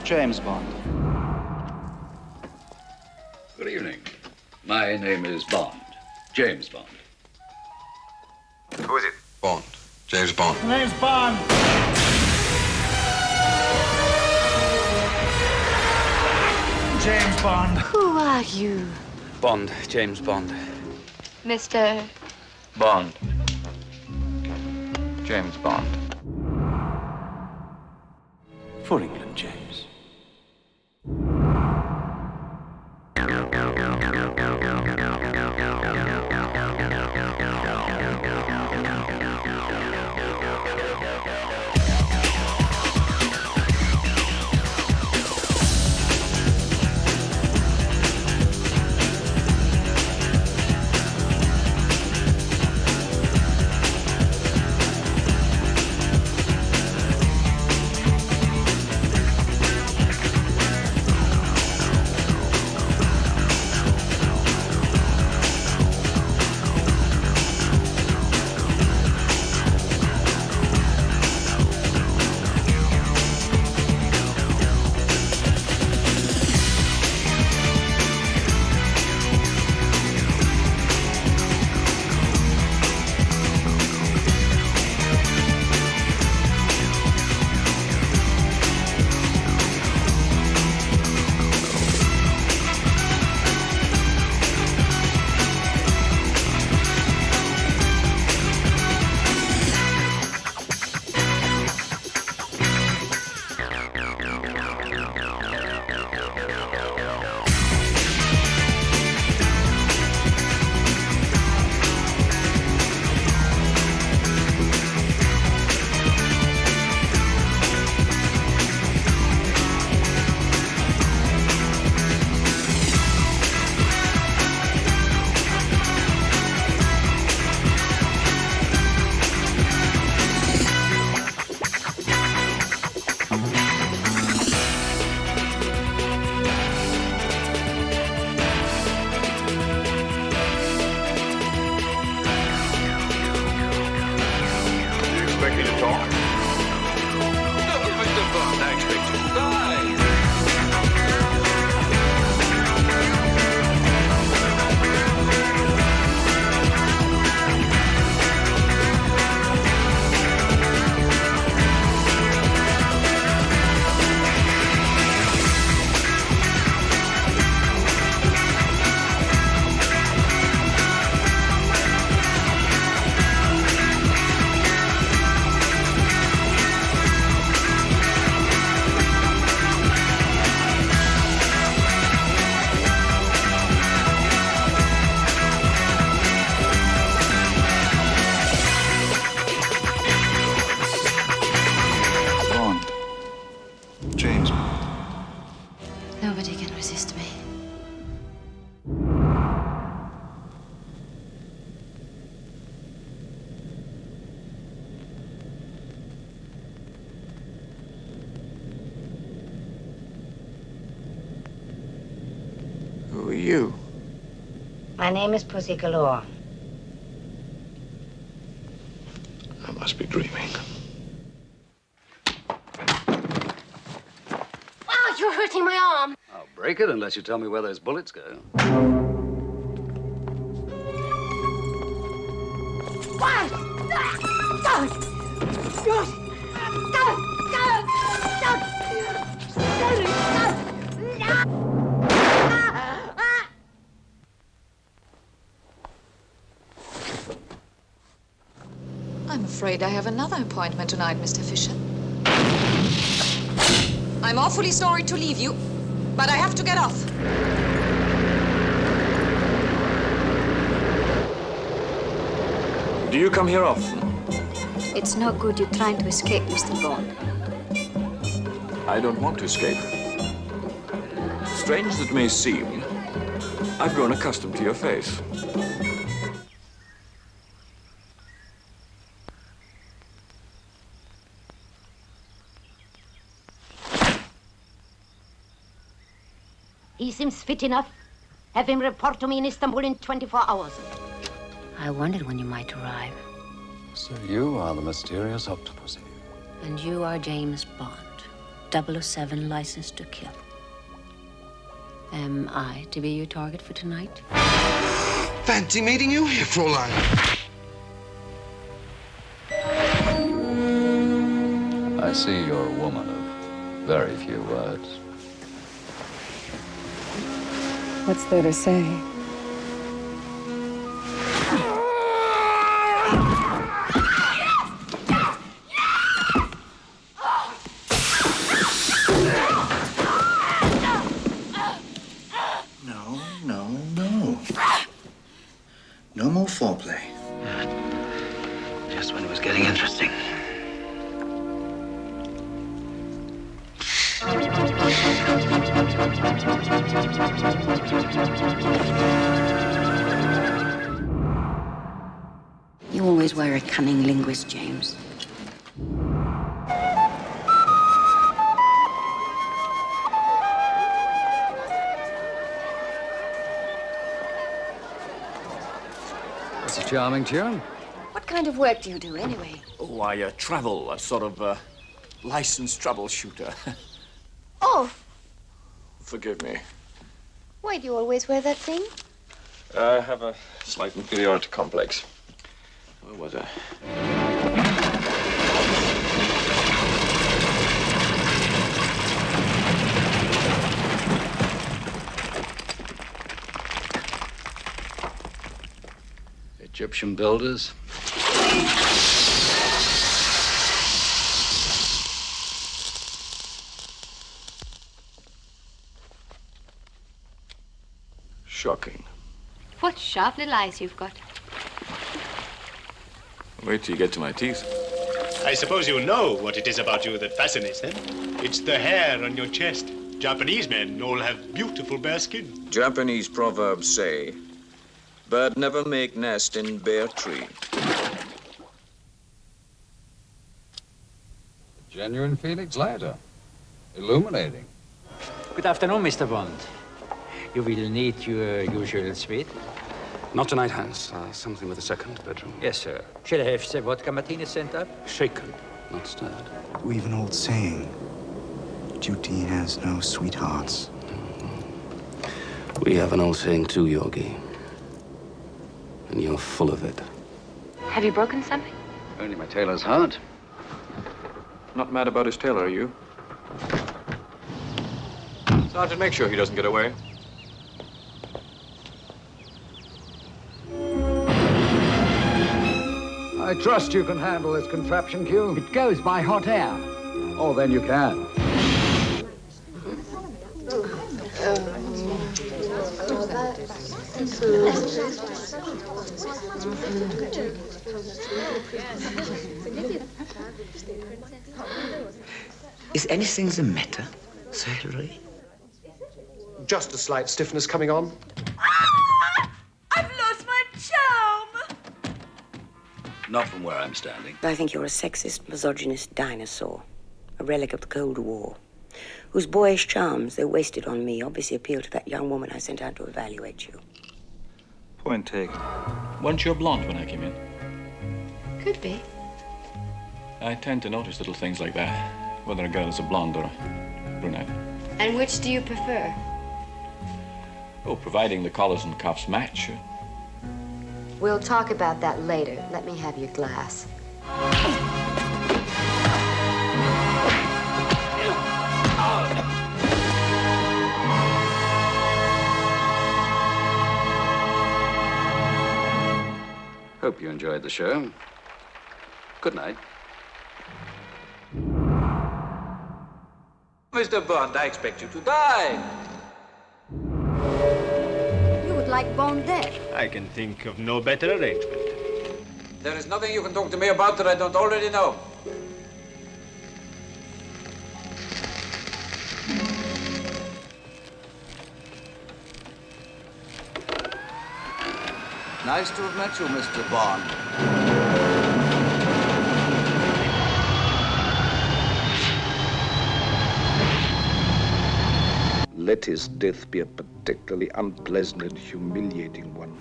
James Bond. Good evening. My name is Bond. James Bond. Who is it? Bond. James Bond. My name's Bond. James Bond. Who are you? Bond. James Bond. Mr. Bond. James Bond. For England, James. James Bond. Nobody can resist me. Who are you? My name is Pussy Galore. I must be dreaming. Oh, you're hurting my arm. I'll break it unless you tell me where those bullets go. What? Don't! I'm afraid I have another appointment tonight, Mr. Fisher. I'm awfully sorry to leave you, but I have to get off. Do you come here often? It's no good you trying to escape, Mr. Bond. I don't want to escape. Strange as it may seem, I've grown accustomed to your face. He seems fit enough. Have him report to me in Istanbul in 24 hours. I wondered when you might arrive. So you are the mysterious Octopussy. And you are James Bond. 007 license to kill. Am I to be your target for tonight? Fancy meeting you here, Fräulein. I see you're a woman of very few words. What's there to say? No more foreplay. Just when it was getting interesting. You always were a cunning linguist, James. It's a charming tune. What kind of work do you do, anyway? Oh, I travel, a sort of licensed troubleshooter. Oh, Forgive me. why do you always wear that thing? I have a slight inferiority complex. Where was I? Egyptian builders. Shocking. What sharp little eyes you've got. Wait till you get to my teeth. I suppose you know what it is about you that fascinates them. It's the hair on your chest. Japanese men all have beautiful bare skin. Japanese proverbs say, bird never make nest in bare tree. Genuine Felix Leiter. Illuminating. Good afternoon, Mr. Bond. You will need your usual suite. Not tonight, Hans. Something with a second bedroom. Yes, sir. Shall I have the vodka martini sent up? Shaken, not stirred. We have an old saying. Duty has no sweethearts. We have an old saying too, Yogi. And you're full of it. Have you broken something? Only my tailor's heart. Not mad about his tailor, are you? Sergeant, make sure he doesn't get away. I trust you can handle this contraption, Q. It goes by hot air. Oh, then you can. Is anything the matter, Sir Hilary? Just a slight stiffness coming on. I've lost my charm! Not from where I'm standing. I think you're a sexist, misogynist dinosaur. A relic of the Cold War. Whose boyish charms, though wasted on me, obviously appeal to that young woman I sent out to evaluate you. Point taken. Weren't you a blonde when I came in? Could be. I tend to notice little things like that, whether a girl is a blonde or a brunette. And which do you prefer? Oh, providing the collars and cuffs match. We'll talk about that later. Let me have your glass. Hope you enjoyed the show. Good night. Mr. Bond, I expect you to die. You would like Bond dead. I can think of no better arrangement. There is nothing you can talk to me about that I don't already know. Nice to have met you, Mr. Bond. Let his death be a particularly unpleasant and humiliating one.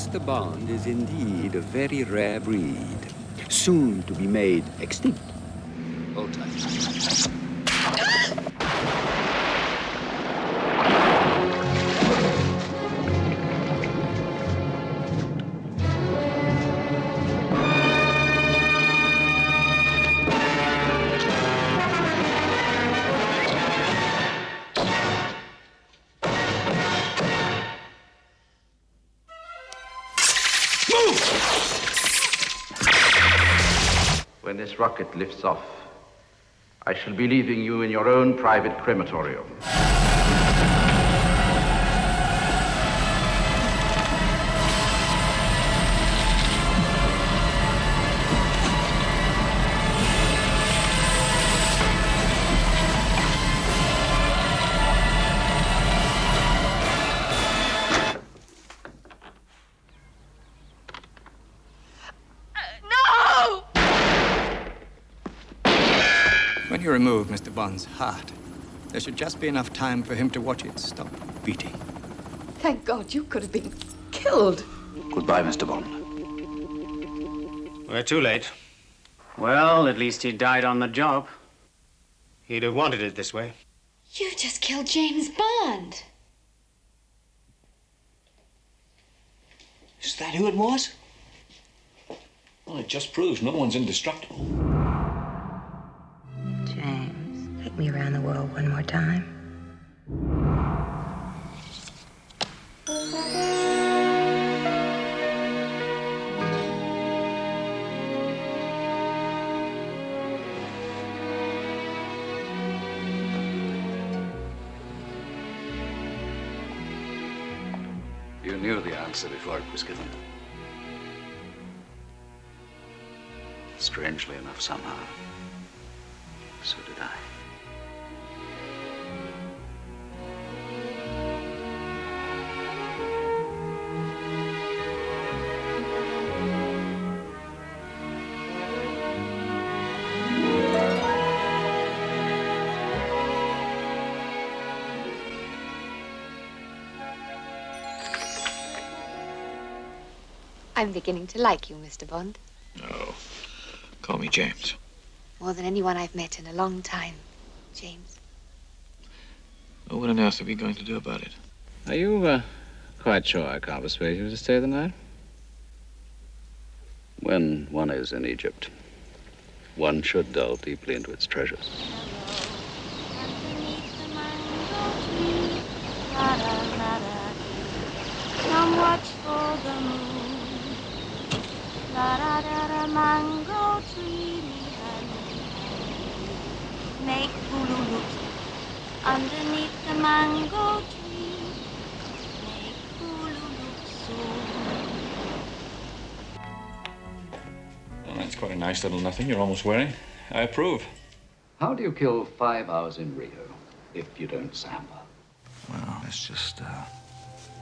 Mr. Bond is indeed a very rare breed, soon to be made extinct. Hold tight. When this rocket lifts off, I shall be leaving you in your own private crematorium. When you remove Mr. Bond's heart, there should just be enough time for him to watch it stop beating. Thank God, you could have been killed. Goodbye, Mr. Bond. We're too late. Well, at least he died on the job. He'd have wanted it this way. You just killed James Bond. Is that who it was? Well, it just proves no one's indestructible. James, take me around the world one more time. You knew the answer before it was given. Strangely enough, somehow, so did I. I'm beginning to like you, Mr. Bond. No. Call me James. More than anyone I've met in a long time, James. Well, what on earth are we going to do about it? Are you quite sure I can't persuade you to stay the night? When one is in Egypt, one should delve deeply into its treasures. Come watch for the moon. La da da da mango tree, make hulu-loops underneath the mango tree. Make hulu-loops soon. Well, that's quite a nice little nothing you're almost wearing. I approve. How do you kill 5 hours in Rio if you don't samba? Well, let's just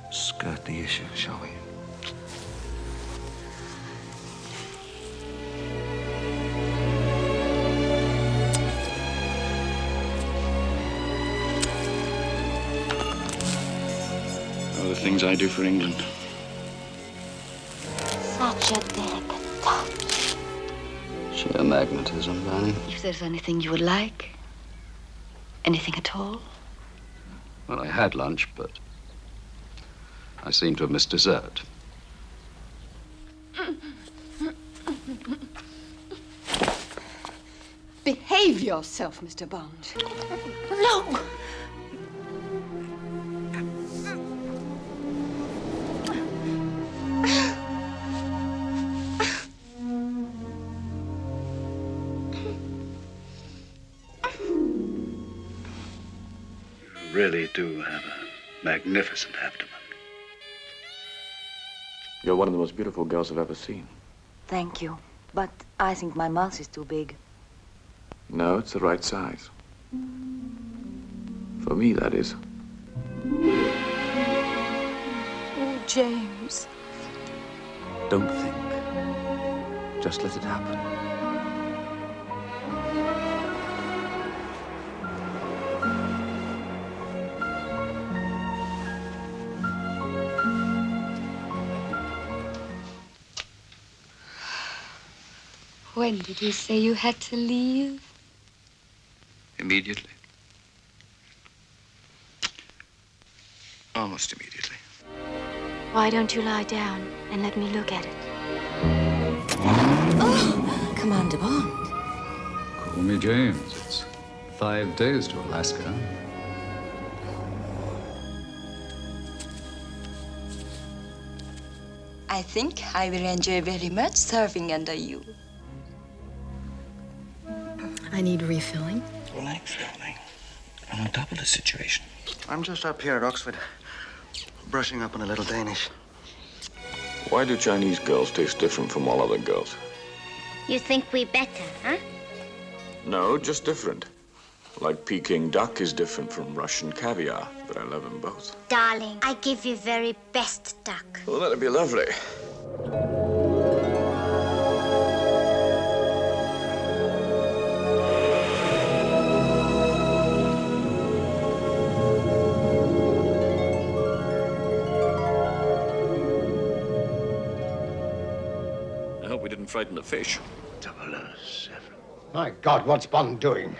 skirt the issue, shall we? Oh, the things I do for England. Such a delicate touch. Sheer magnetism, Barney. If there's anything you would like, anything at all. Well, I had lunch, but I seem to have missed dessert. Behave yourself, Mr. Bond. No! You really do have a magnificent abdomen. You're one of the most beautiful girls I've ever seen. Thank you. But I think my mouth is too big. No, it's the right size. For me, that is. Oh, James. Don't think. Just let it happen. When did you say you had to leave? Immediately. Almost immediately. Why don't you lie down and let me look at it? Oh, Commander Bond. Call me James. It's 5 days to Alaska. I think I will enjoy very much serving under you. I need refilling. Relax, darling. I'm on top of the situation. I'm just up here at Oxford, brushing up on a little Danish. Why do Chinese girls taste different from all other girls? You think we better, huh? No, just different. Like Peking duck is different from Russian caviar, but I love them both. Darling, I give you very best duck. Well, that'd be lovely. I hope we didn't frighten the fish. 007. My God, what's Bond doing?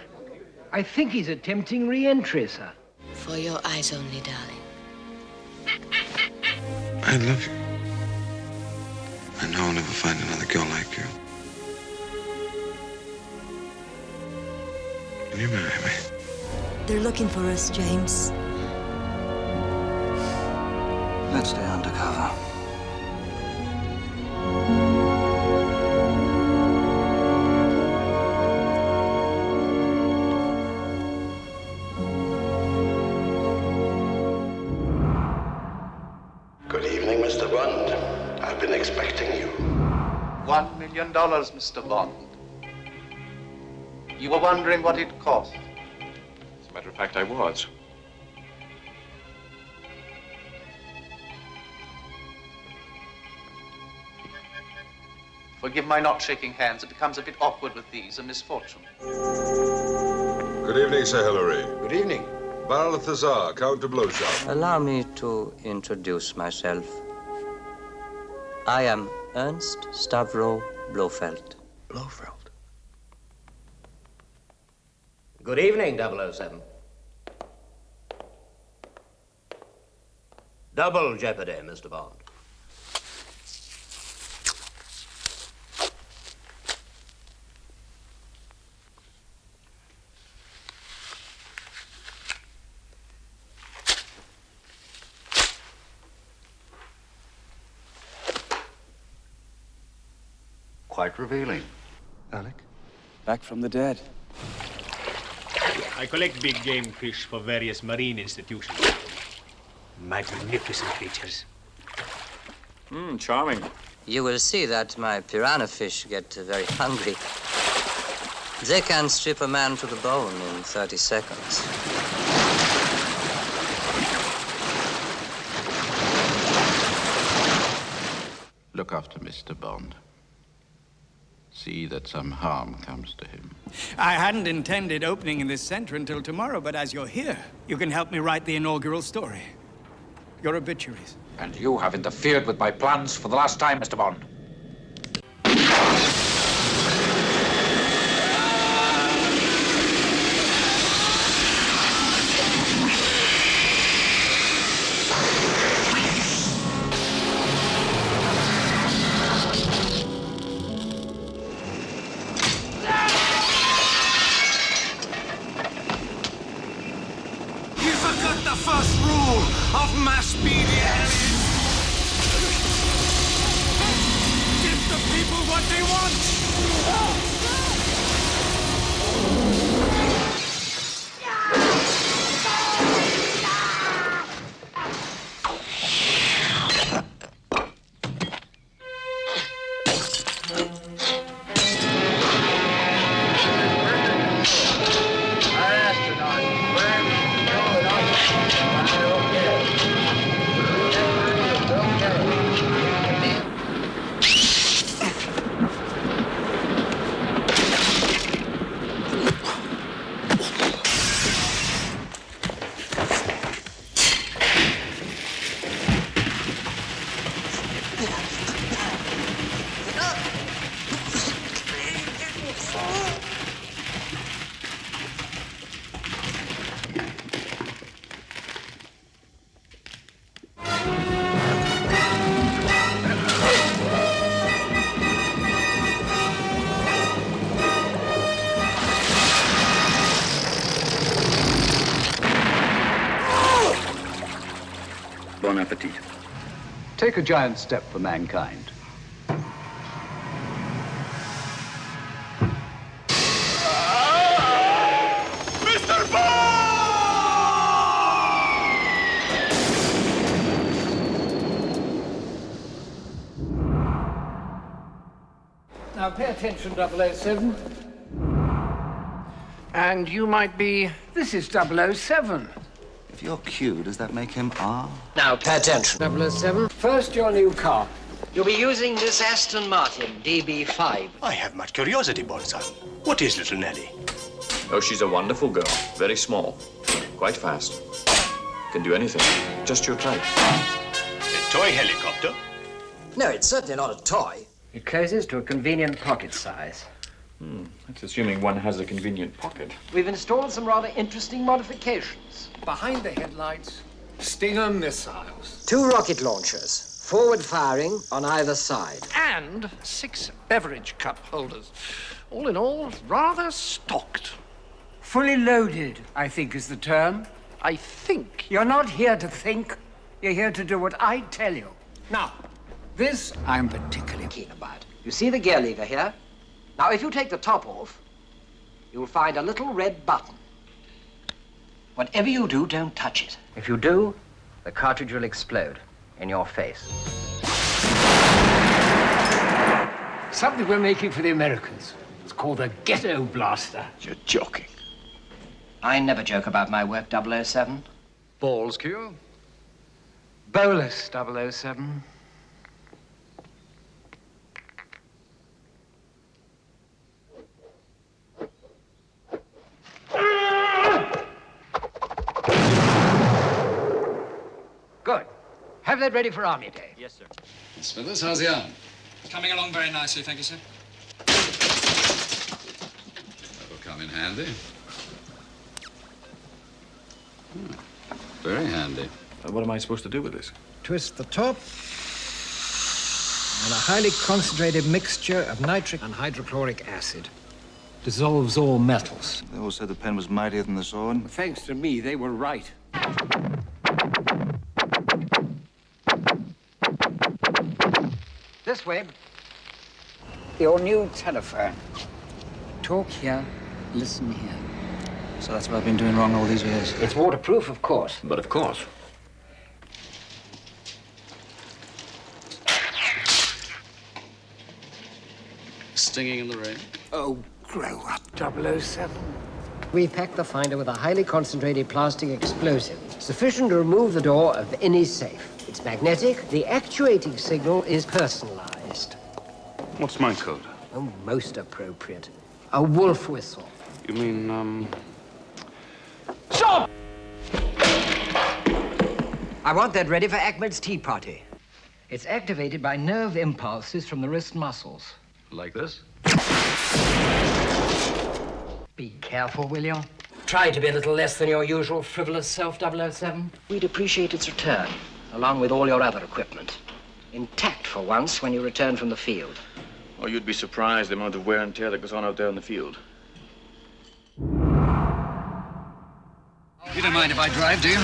I think he's attempting re-entry, sir. For your eyes only, darling. I love you. I know I'll never find another girl like you. Will you marry me? They're looking for us, James. Let's stay undercover. Good evening, Mr. Bond. I've been expecting you. $1 million, Mr. Bond. You were wondering what it cost. As a matter of fact, I was. Forgive my not shaking hands. It becomes a bit awkward with these, a misfortune. Good evening, Sir Hilary. Good evening. Baron Thazar, Count de Blowsharp. Allow me to introduce myself. I am Ernst Stavro Blofeld. Blofeld. Good evening, 007. Double jeopardy, Mr. Bond. Quite revealing. Alec? Back from the dead. I collect big game fish for various marine institutions. Magnificent creatures. Charming. You will see that my piranha fish get very hungry. They can strip a man to the bone in 30 seconds. Look after Mr. Bond. See that some harm comes to him. I hadn't intended opening in this center until tomorrow, but as you're here, you can help me write the inaugural story. Your obituaries. And you have interfered with my plans for the last time, Mr. Bond. You forgot the first rule of mass media, Elliot. Give the people what they want. Bon appetit. Take a giant step for mankind. Mr. Bond! Now pay attention, 007. And you might be... This is 007. If you're Q, does that make him R? Now pay attention, 007. First, your new car. You'll be using this Aston Martin DB5. I have much curiosity, Bonson. What is little Nellie? Oh, she's a wonderful girl. Very small. Quite fast. Can do anything. Just your type. A toy helicopter? No, it's certainly not a toy. It closes to a convenient pocket size. That's assuming one has a convenient pocket. We've installed some rather interesting modifications. Behind the headlights, Stinger missiles. 2 rocket launchers, forward firing on either side. And 6 beverage cup holders. All in all, rather stocked. Fully loaded, I think is the term. I think... You're not here to think. You're here to do what I tell you. Now, this I'm particularly keen about. You see the gear lever here? Now, if you take the top off, you'll find a little red button. Whatever you do, don't touch it. If you do, the cartridge will explode in your face. Something we're making for the Americans. It's called the Ghetto Blaster. You're joking. I never joke about my work, 007. Balls, Q. Bolus, 007. Good. Have that ready for Army Day. Yes, sir. Smithers, how's the arm? Coming along very nicely, thank you, sir. That'll come in handy. Very handy. What am I supposed to do with this? Twist the top. And a highly concentrated mixture of nitric and hydrochloric acid. Dissolves all metals. They all said the pen was mightier than the sword. Thanks to me, they were right. This way. Your new telephone. Talk here, listen here. So that's what I've been doing wrong all these years. It's waterproof, of course. But of course. Stinging in the rain. Oh, grow up, 007. We packed the finder with a highly concentrated plastic explosive, sufficient to remove the door of any safe. It's magnetic. The actuating signal is personalized. What's my code? Oh, most appropriate. A wolf whistle. You mean, Stop! I want that ready for Ahmed's tea party. It's activated by nerve impulses from the wrist muscles. Like this? Be careful, will you? Try to be a little less than your usual frivolous self, 007. We'd appreciate its return, along with all your other equipment. Intact for once when you return from the field. Oh, you'd be surprised the amount of wear and tear that goes on out there in the field. You don't mind if I drive, do you?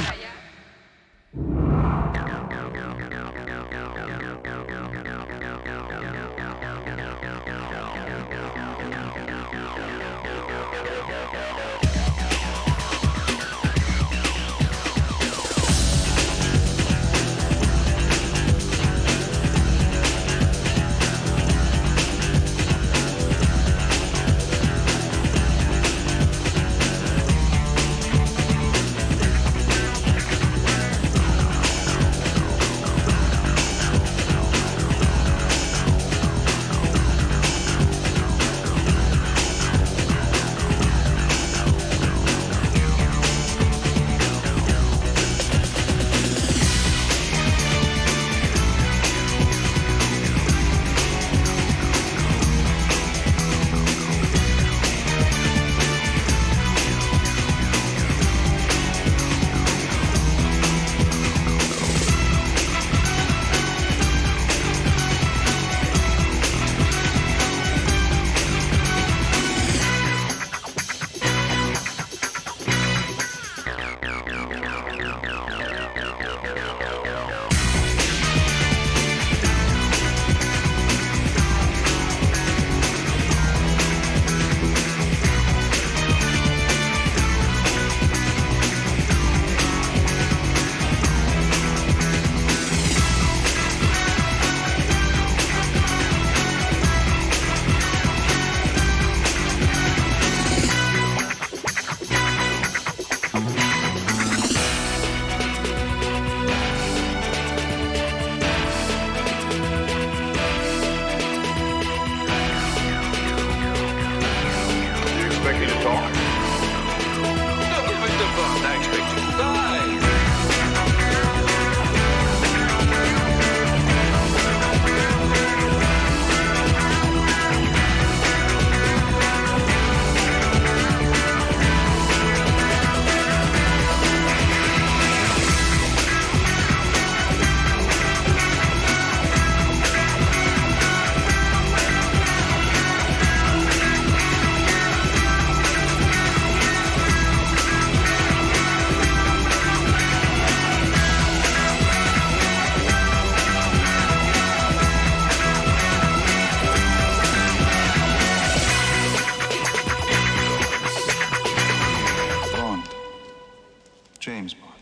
James Bond.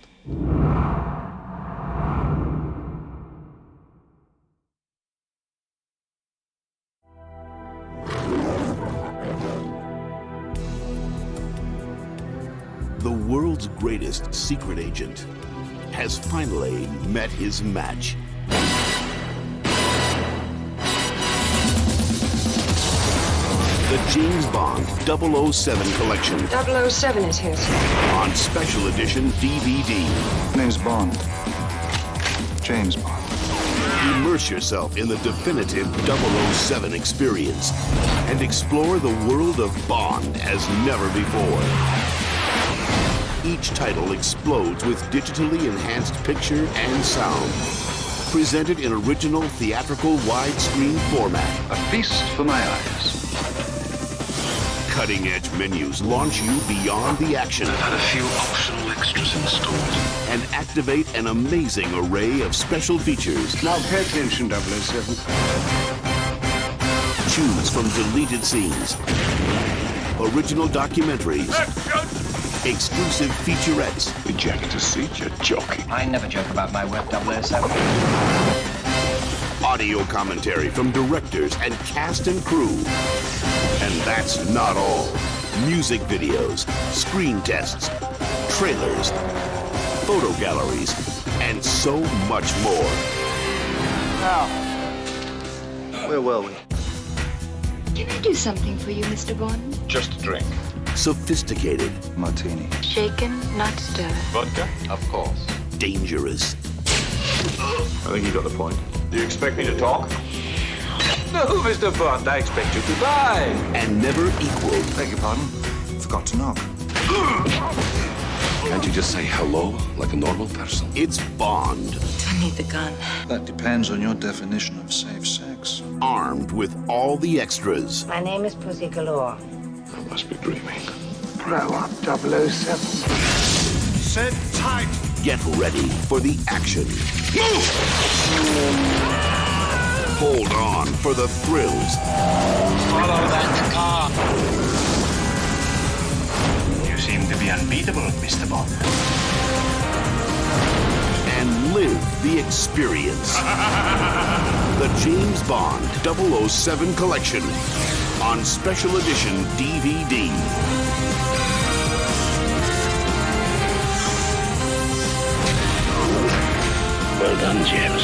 The world's greatest secret agent has finally met his match. The James Bond 007 collection 007 is here, sir. on special edition DVD. Name's Bond. James Bond. Immerse yourself in the definitive 007 experience and explore the world of Bond as never before. Each title explodes with digitally enhanced picture and sound. Presented in original theatrical widescreen format. A feast for my eyes. Cutting-edge menus launch you beyond the action. I've had a few optional extras installed. And activate an amazing array of special features. Now pay attention, 007. Choose from deleted scenes, original documentaries, exclusive featurettes. Ejector seat, you're joking. I never joke about my work, 007. Audio commentary from directors and cast and crew. And that's not all. Music videos, screen tests, trailers, photo galleries, and so much more. Now, Where were we? Can I do something for you, Mr. Bond? Just a drink. Sophisticated. Martini. Shaken, not stirred. Vodka? Of course. Dangerous. I think you got the point. Do you expect me to talk? No, Mr. Bond, I expect you to die. And never equaled. Beg your pardon? Forgot to knock. Can't you just say hello like a normal person? It's Bond. Do I need the gun? That depends on your definition of safe sex. Armed with all the extras. my name is Pussy Galore. I must be dreaming. Grow up, 007. Sit tight. Get ready for the action. Hold on for the thrills. Follow that car. You seem to be unbeatable, Mr. Bond. And live the experience. The James Bond 007 collection on special edition DVD. Well done, James.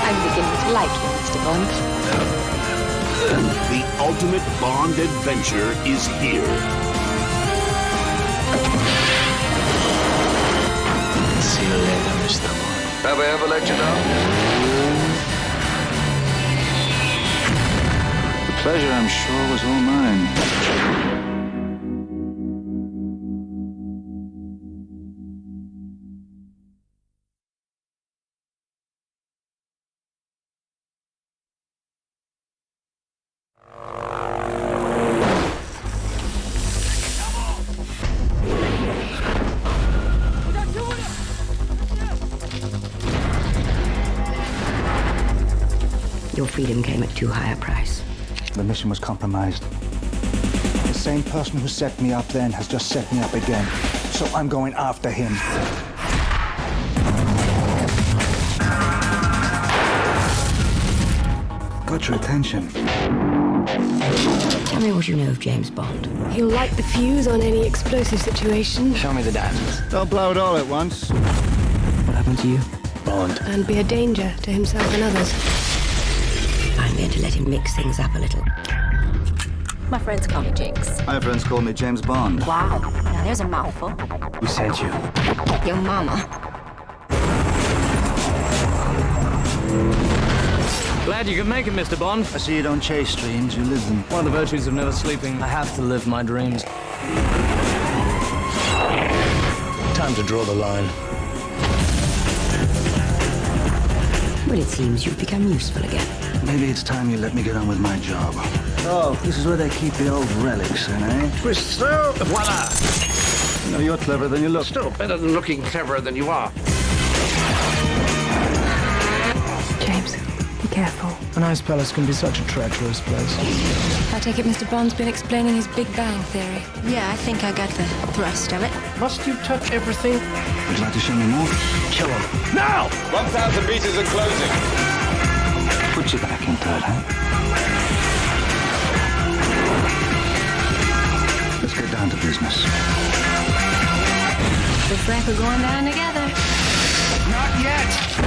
I'm beginning to like you, Mr. Bond. The ultimate Bond adventure is here. See you later, Mr. Bond. Have I ever let you down? The pleasure, I'm sure, was all mine. Your freedom came at too high a price. The mission was compromised. The same person who set me up then has just set me up again. So I'm going after him. Got your attention. Tell me what you know of James Bond. He'll light the fuse on any explosive situation. Show me the diamonds. Don't blow it all at once. What happened to you? Bond. And be a danger to himself and others. I'm going to let him mix things up a little. My friends call me Jinx. My friends call me James Bond. Wow. Now there's a mouthful. Who sent you? Your mama. Glad you can make it, Mr. Bond. I see you don't chase dreams, you live them. One of the virtues of never sleeping. I have to live my dreams. Time to draw the line. Well, it seems you've become useful again. Maybe it's time you let me get on with my job. Oh, this is where they keep the old relics in, eh? Twist through, voila! You know, you're cleverer than you look. Still better than looking cleverer than you are. James, Be careful. An ice palace can be such a treacherous place. I take it Mr. Bond's been explaining his Big Bang theory. Yeah, I think I got the thrust of it. Must you touch everything? Would you like to show me more? Kill him. Now! 1,000 meters and closing. Put your back into it, huh? Let's get down to business. Looks like we're going down together. Not yet!